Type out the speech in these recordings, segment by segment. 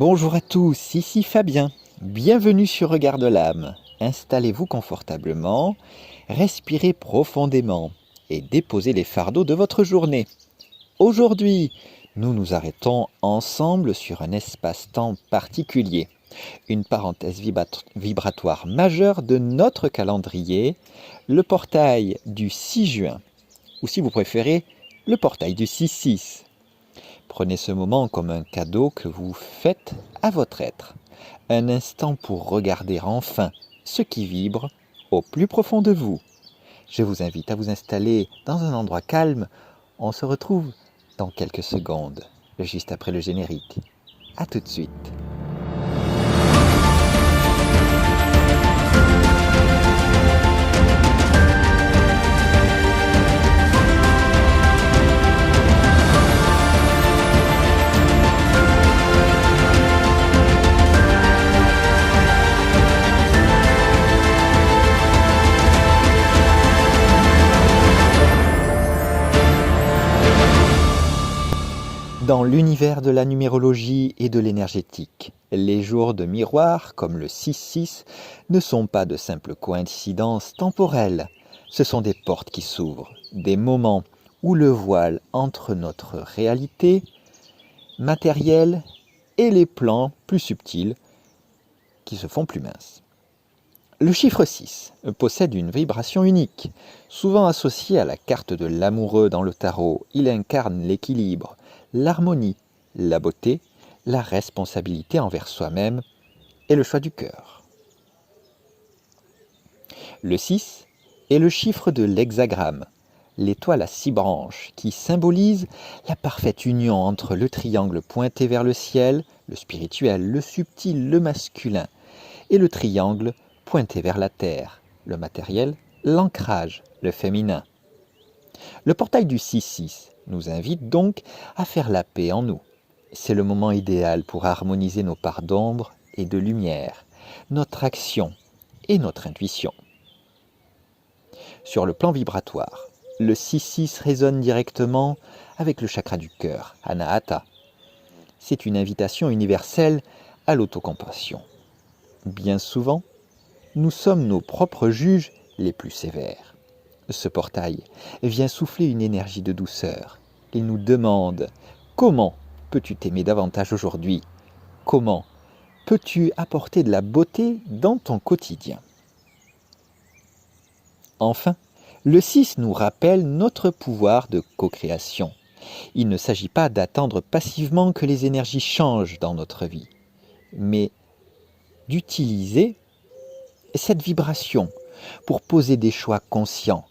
Bonjour à tous, ici Fabien. Bienvenue sur Regard de l'âme. Installez-vous confortablement, respirez profondément et déposez les fardeaux de votre journée. Aujourd'hui, nous nous arrêtons ensemble sur un espace-temps particulier, une parenthèse vibratoire majeure de notre calendrier, le portail du 6 juin, ou si vous préférez, le portail du 6-6. Prenez ce moment comme un cadeau que vous faites à votre être. Un instant pour regarder enfin ce qui vibre au plus profond de vous. Je vous invite à vous installer dans un endroit calme. On se retrouve dans quelques secondes, juste après le générique. À tout de suite. Dans l'univers de la numérologie et de l'énergétique, les jours de miroir, comme le 6-6, ne sont pas de simples coïncidences temporelles. Ce sont des portes qui s'ouvrent, des moments où le voile entre notre réalité matérielle et les plans plus subtils qui se font plus minces. Le chiffre 6 possède une vibration unique, souvent associée à la carte de l'amoureux dans le tarot. Il incarne l'équilibre, l'harmonie, la beauté, la responsabilité envers soi-même et le choix du cœur. Le 6 est le chiffre de l'hexagramme, l'étoile à 6 branches, qui symbolise la parfaite union entre le triangle pointé vers le ciel, le spirituel, le subtil, le masculin, et le triangle pointé vers la terre, le matériel, l'ancrage, le féminin. Le portail du 6-6 nous invite donc à faire la paix en nous. C'est le moment idéal pour harmoniser nos parts d'ombre et de lumière, notre action et notre intuition. Sur le plan vibratoire, le 6-6 résonne directement avec le chakra du cœur, Anahata. C'est une invitation universelle à l'autocompassion. Bien souvent, nous sommes nos propres juges les plus sévères. Ce portail vient souffler une énergie de douceur. Il nous demande « Comment peux-tu t'aimer davantage aujourd'hui ? Comment peux-tu apporter de la beauté dans ton quotidien ?» Enfin, le 6 nous rappelle notre pouvoir de co-création. Il ne s'agit pas d'attendre passivement que les énergies changent dans notre vie, mais d'utiliser cette vibration pour poser des choix conscients.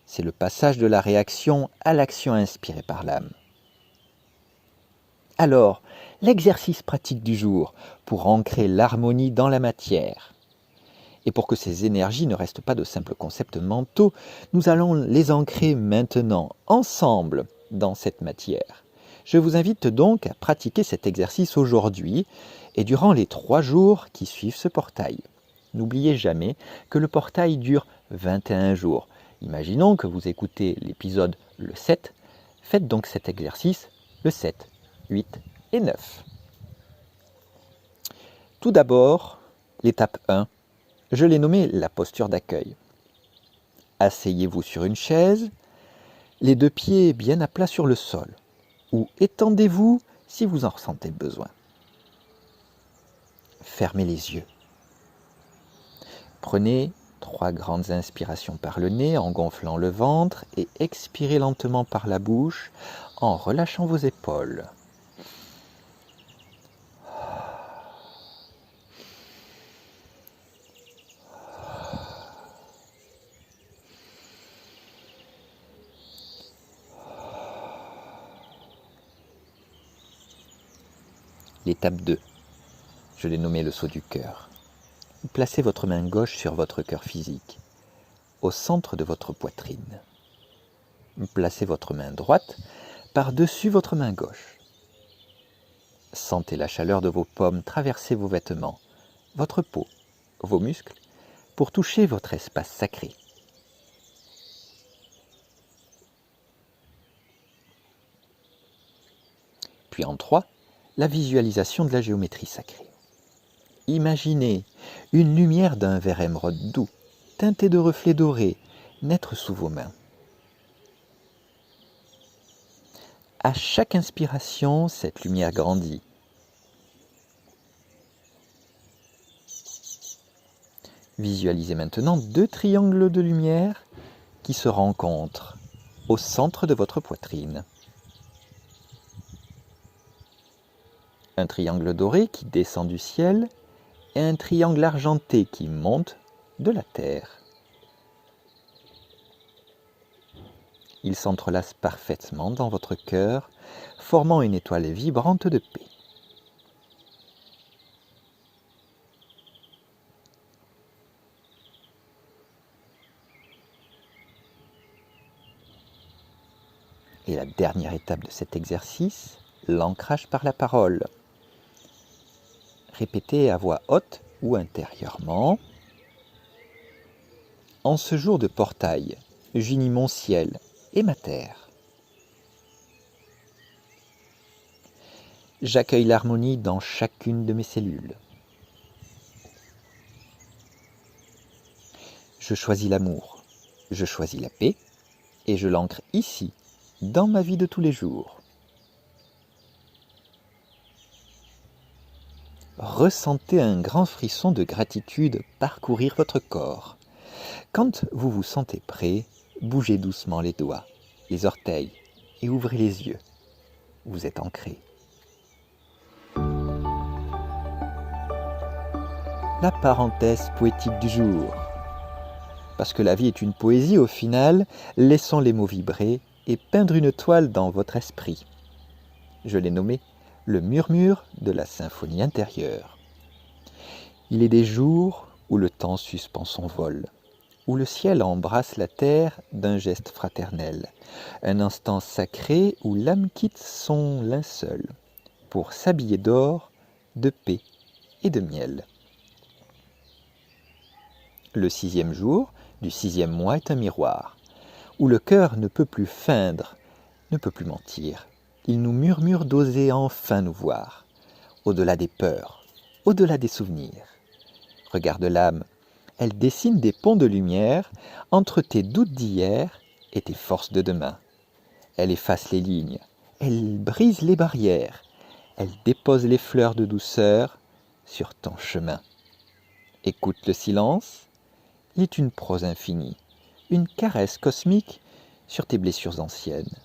C'est le passage de la réaction à l'action inspirée par l'âme. Alors, l'exercice pratique du jour pour ancrer l'harmonie dans la matière. Et pour que ces énergies ne restent pas de simples concepts mentaux, nous allons les ancrer maintenant, ensemble, dans cette matière. Je vous invite donc à pratiquer cet exercice aujourd'hui et durant les 3 jours qui suivent ce portail. N'oubliez jamais que le portail dure 21 jours. Imaginons que vous écoutez l'épisode le 7. Faites donc cet exercice le 7, 8 et 9. Tout d'abord, l'étape 1, je l'ai nommée la posture d'accueil. Asseyez-vous sur une chaise, les 2 pieds bien à plat sur le sol, ou étendez-vous si vous en ressentez le besoin. Fermez les yeux. Prenez 3 grandes inspirations par le nez en gonflant le ventre et expirez lentement par la bouche en relâchant vos épaules. L'étape 2, je l'ai nommé le saut du cœur. Placez votre main gauche sur votre cœur physique, au centre de votre poitrine. Placez votre main droite par-dessus votre main gauche. Sentez la chaleur de vos paumes traverser vos vêtements, votre peau, vos muscles, pour toucher votre espace sacré. Puis en 3, la visualisation de la géométrie sacrée. Imaginez une lumière d'un vert émeraude doux, teinté de reflets dorés, naître sous vos mains. À chaque inspiration, cette lumière grandit. Visualisez maintenant 2 triangles de lumière qui se rencontrent au centre de votre poitrine. Un triangle doré qui descend du ciel et un triangle argenté qui monte de la terre. Ils s'entrelacent parfaitement dans votre cœur, formant une étoile vibrante de paix. Et la dernière étape de cet exercice, l'ancrage par la parole. Répétez à voix haute ou intérieurement. En ce jour de portail, j'unis mon ciel et ma terre. J'accueille l'harmonie dans chacune de mes cellules. Je choisis l'amour, je choisis la paix et je l'ancre ici, dans ma vie de tous les jours. Ressentez un grand frisson de gratitude parcourir votre corps. Quand vous vous sentez prêt, bougez doucement les doigts, les orteils et ouvrez les yeux. Vous êtes ancré. La parenthèse poétique du jour. Parce que la vie est une poésie au final, laissons les mots vibrer et peindre une toile dans votre esprit. Je l'ai nommé le murmure de la symphonie intérieure. Il est des jours où le temps suspend son vol, où le ciel embrasse la terre d'un geste fraternel, un instant sacré où l'âme quitte son linceul pour s'habiller d'or, de paix et de miel. Le 6e jour du 6e mois est un miroir, où le cœur ne peut plus feindre, ne peut plus mentir. Il nous murmure d'oser enfin nous voir, au-delà des peurs, au-delà des souvenirs. Regarde l'âme, elle dessine des ponts de lumière entre tes doutes d'hier et tes forces de demain. Elle efface les lignes, elle brise les barrières, elle dépose les fleurs de douceur sur ton chemin. Écoute le silence, il est une prose infinie, une caresse cosmique sur tes blessures anciennes.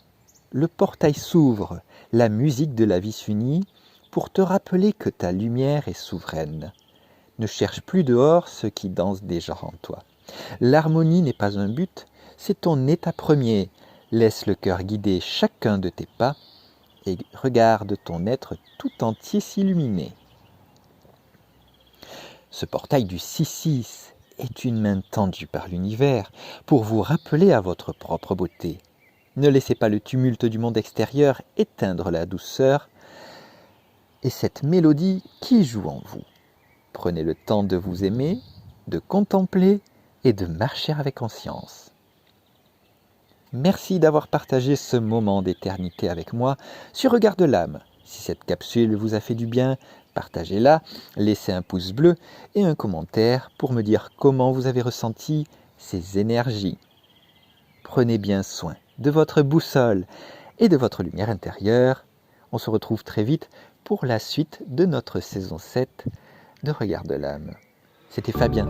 Le portail s'ouvre, la musique de la vie s'unit pour te rappeler que ta lumière est souveraine. Ne cherche plus dehors ceux qui dansent déjà en toi. L'harmonie n'est pas un but, c'est ton état premier. Laisse le cœur guider chacun de tes pas et regarde ton être tout entier s'illuminer. Ce portail du 6-6 est une main tendue par l'univers pour vous rappeler à votre propre beauté. Ne laissez pas le tumulte du monde extérieur éteindre la douceur et cette mélodie qui joue en vous. Prenez le temps de vous aimer, de contempler et de marcher avec conscience. Merci d'avoir partagé ce moment d'éternité avec moi sur Regard de l'âme. Si cette capsule vous a fait du bien, partagez-la, laissez un pouce bleu et un commentaire pour me dire comment vous avez ressenti ces énergies. Prenez bien soin de votre boussole et de votre lumière intérieure. On se retrouve très vite pour la suite de notre saison 7 de Regard de l'âme. C'était Fabien.